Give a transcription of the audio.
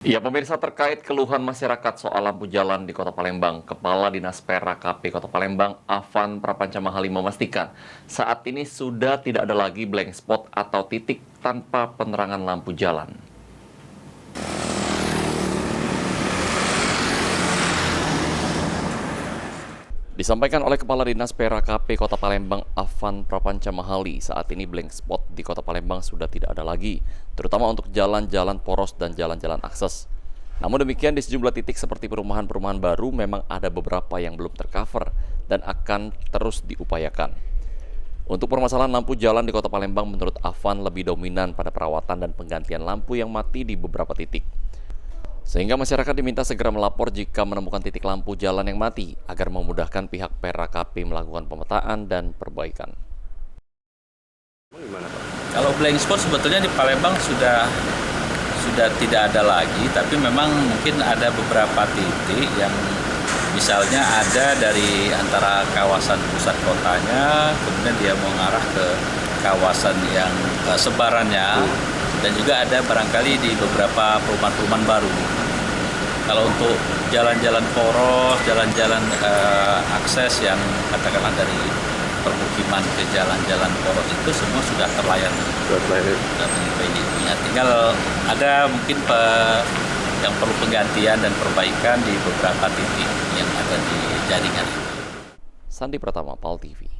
Ya, pemirsa, terkait keluhan masyarakat soal lampu jalan di Kota Palembang, Kepala Dinas PERA KP Kota Palembang, Afan Prapancamahali memastikan saat ini sudah tidak ada lagi blank spot atau titik tanpa penerangan lampu jalan. Disampaikan oleh Kepala Dinas PERA KP Kota Palembang, Afan Prapancamahali, saat ini blank spot di Kota Palembang sudah tidak ada lagi, terutama untuk jalan-jalan poros dan jalan-jalan akses. Namun demikian, di sejumlah titik seperti perumahan-perumahan baru memang ada beberapa yang belum tercover dan akan terus diupayakan. Untuk permasalahan lampu jalan di Kota Palembang, menurut Afan lebih dominan pada perawatan dan penggantian lampu yang mati di beberapa titik. Sehingga masyarakat diminta segera melapor jika menemukan titik lampu jalan yang mati agar memudahkan pihak PERA KP melakukan pemetaan dan perbaikan. Kalau blank spot sebetulnya di Palembang sudah tidak ada lagi, tapi memang mungkin ada beberapa titik yang misalnya ada dari antara kawasan pusat kotanya, kemudian dia mau ngarah ke kawasan yang sebarannya, dan juga ada barangkali di beberapa perumahan-perumahan baru. Kalau untuk jalan-jalan poros, jalan-jalan akses yang katakanlah dari permukiman ke jalan-jalan poros itu semua sudah terlayani. Ya, tinggal ada mungkin yang perlu penggantian dan perbaikan di beberapa titik yang ada di jaringan. Sandi Pratama, PAL TV.